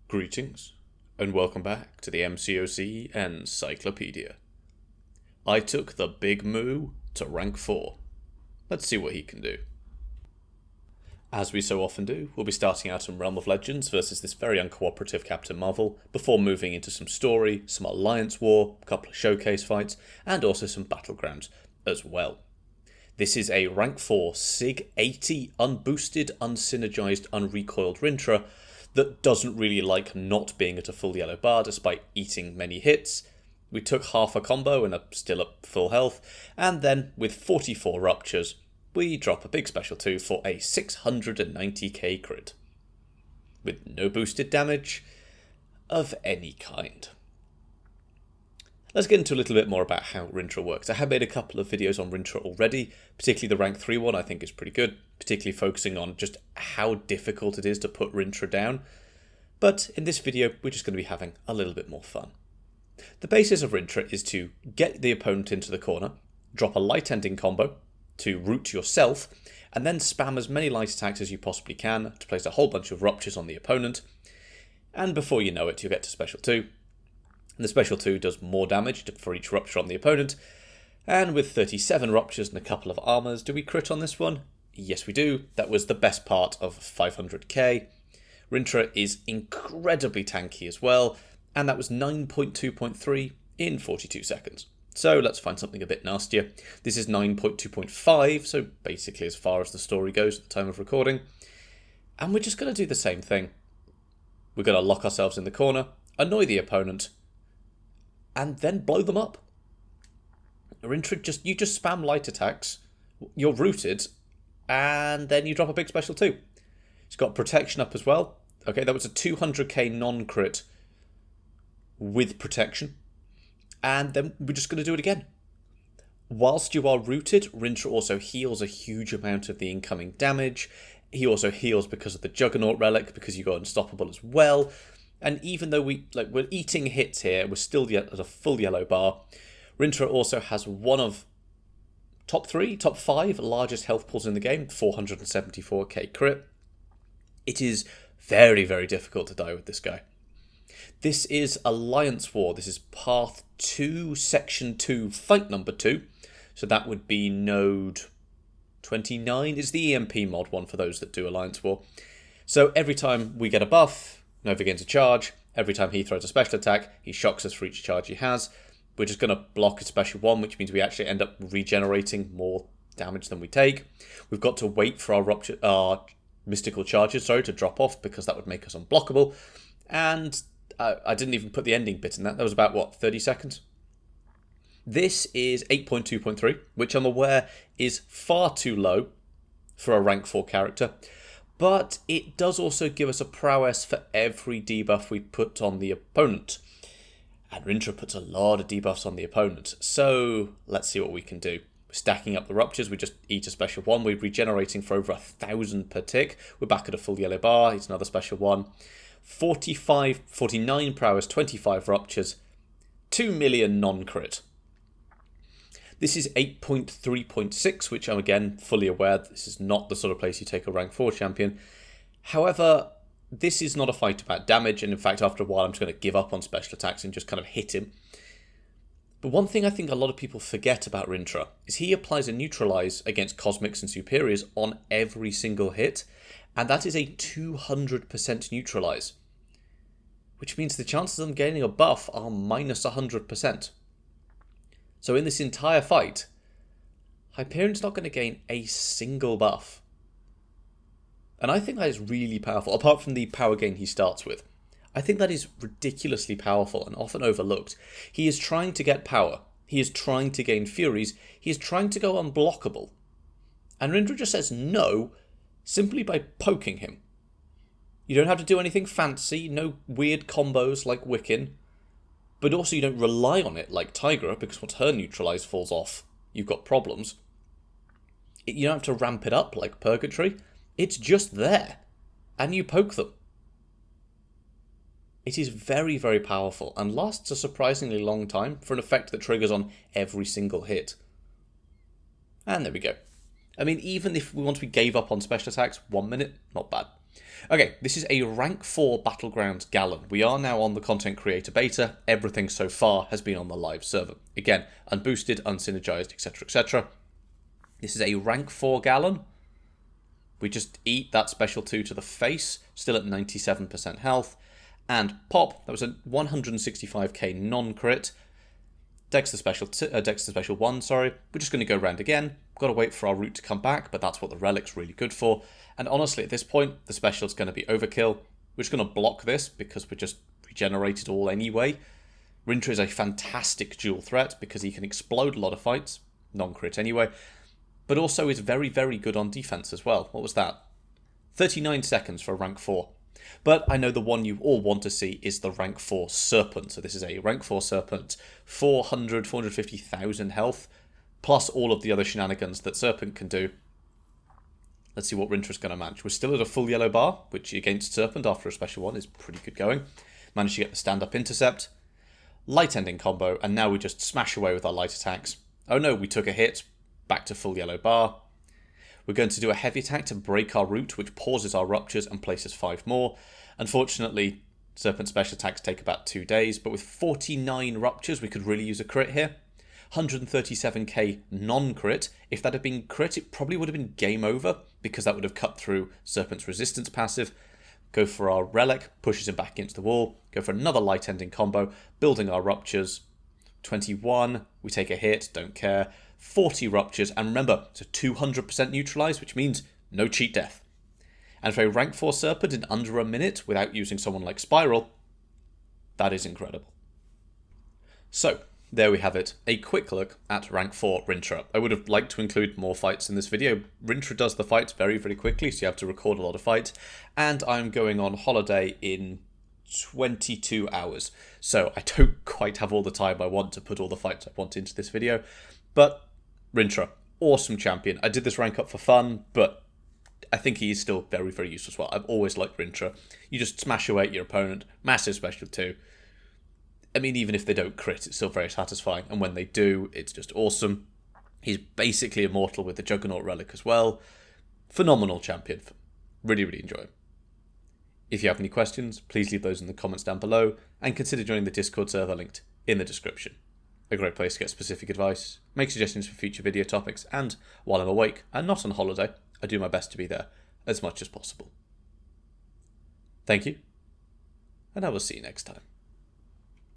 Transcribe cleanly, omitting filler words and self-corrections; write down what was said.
Greetings, and welcome back to the MCOC Encyclopedia. I took the big moo to rank 4. Let's see what he can do. As we so often do, we'll be starting out in Realm of Legends versus this very uncooperative Captain Marvel, before moving into some story, some alliance war, a couple of showcase fights, and also some battlegrounds as well. This is a rank 4 Sig 80 unboosted, unsynergized, unrecoiled Rintrah that doesn't really like not being at a full yellow bar despite eating many hits. We took half a combo and are still at full health, and then with 44 ruptures, we drop a big special 2 for a 690k crit. With no boosted damage of any kind. Let's get into a little bit more about how Rintrah works. I have made a couple of videos on Rintrah already, particularly the rank 3 one I think is pretty good, particularly focusing on just how difficult it is to put Rintrah down. But in this video, we're just going to be having a little bit more fun. The basis of Rintrah is to get the opponent into the corner, drop a light ending combo to root yourself, and then spam as many light attacks as you possibly can to place a whole bunch of ruptures on the opponent. And before you know it, you'll get to special 2. And the special 2 does more damage for each rupture on the opponent. And with 37 ruptures and a couple of armors, do we crit on this one? Yes, we do. That was the best part of 500k. Rintrah is incredibly tanky as well. And that was 9.2.3 in 42 seconds. So let's find something a bit nastier. This is 9.2.5, so basically as far as the story goes at the time of recording. And we're just going to do the same thing. We're going to lock ourselves in the corner, annoy the opponent, and then blow them up. Rintrah, you just spam light attacks, you're rooted, and then you drop a big special 2. It's got protection up as well. Okay, that was a 200k non-crit with protection. And then we're just going to do it again. Whilst you are rooted, Rintrah also heals a huge amount of the incoming damage. He also heals because of the Juggernaut relic, because you got unstoppable as well. And even though we're eating hits here, we're still at a full yellow bar. Rintrah also has one of top 5 largest health pools in the game, 474k crit. It is very, very difficult to die with this guy. This is Alliance War. This is Path 2, Section 2, Fight number 2. So that would be Node 29 is the EMP mod one for those that do Alliance War. So every time we get a buff, Nova gains a charge. Every time he throws a special attack, he shocks us for each charge he has. We're just going to block a special 1, which means we actually end up regenerating more damage than we take. We've got to wait for our mystical charges to drop off, because that would make us unblockable. And I didn't even put the ending bit in that. That was about, 30 seconds? This is 8.2.3, which I'm aware is far too low for a rank 4 character. But it does also give us a prowess for every debuff we put on the opponent. And Rintrah puts a lot of debuffs on the opponent. So let's see what we can do. We're stacking up the ruptures. We just eat a special 1. We're regenerating for over 1,000 per tick. We're back at a full yellow bar. It's another special 1. 49 prowess, 25 ruptures, 2 million non-crit. This is 8.3.6, which I'm again fully aware that this is not the sort of place you take a rank 4 champion. However, this is not a fight about damage, and in fact after a while I'm just going to give up on special attacks and just kind of hit him. But one thing I think a lot of people forget about Rintrah is he applies a Neutralize against Cosmics and Superiors on every single hit, and that is a 200% Neutralize. Which means the chances of them gaining a buff are minus 100%. So in this entire fight, Hyperion's not going to gain a single buff. And I think that is really powerful, apart from the power gain he starts with. I think that is ridiculously powerful and often overlooked. He is trying to get power. He is trying to gain Furies. He is trying to go unblockable. And Rintrah just says no, simply by poking him. You don't have to do anything fancy, no weird combos like Wiccan. But also you don't rely on it like Tigra, because once her Neutralize falls off, you've got problems. You don't have to ramp it up like Purgatory. It's just there. And you poke them. It is very, very powerful and lasts a surprisingly long time for an effect that triggers on every single hit. And there we go. I mean, even if once we gave up on special attacks, 1 minute, not bad. Okay, this is a rank 4 Battlegrounds Gallon. We are now on the content creator beta. Everything so far has been on the live server. Again, unboosted, unsynergized, etc, etc. This is a rank 4 Gallon. We just eat that special 2 to the face, still at 97% health. And pop, that was a 165k non-crit. Dexter special 1, sorry. We're just going to go around again. Got to wait for our root to come back, but that's what the relic's really good for. And honestly, at this point, the special's going to be overkill. We're just going to block this because we're just regenerated all anyway. Rintrah is a fantastic dual threat because he can explode a lot of fights. Non-crit anyway. But also is very, very good on defense as well. What was that? 39 seconds for rank 4. But I know the one you all want to see is the rank 4 Serpent. So this is a rank 4 Serpent, 450,000 health, plus all of the other shenanigans that Serpent can do. Let's see what Rintrah's going to manage. We're still at a full yellow bar, which against Serpent after a special 1 is pretty good going. Managed to get the stand-up intercept. Light ending combo, and now we just smash away with our light attacks. Oh no, we took a hit. Back to full yellow bar. We're going to do a heavy attack to break our root, which pauses our ruptures and places 5 more. Unfortunately, Serpent special attacks take about 2 days, but with 49 ruptures, we could really use a crit here. 137k non-crit. If that had been crit, it probably would have been game over, because that would have cut through Serpent's resistance passive. Go for our relic, pushes him back into the wall. Go for another light ending combo, building our ruptures. 21, we take a hit, don't care. 40 ruptures, and remember, it's a 200% neutralize, which means no cheat death. And for a rank 4 Serpent in under a minute without using someone like Spiral, that is incredible. So, there we have it. A quick look at rank 4 Rintrah. I would have liked to include more fights in this video. Rintrah does the fights very, very quickly, so you have to record a lot of fights. And I'm going on holiday in 22 hours. So I don't quite have all the time I want to put all the fights I want into this video. But Rintrah, awesome champion. I did this rank up for fun, but I think he is still very, very useful as well. I've always liked Rintrah. You just smash away at your opponent. Massive special 2. I mean, even if they don't crit, it's still very satisfying. And when they do, it's just awesome. He's basically immortal with the Juggernaut relic as well. Phenomenal champion. Really, really enjoy him. If you have any questions, please leave those in the comments down below. And consider joining the Discord server linked in the description. A great place to get specific advice, make suggestions for future video topics, and while I'm awake and not on holiday, I do my best to be there as much as possible. Thank you, and I will see you next time.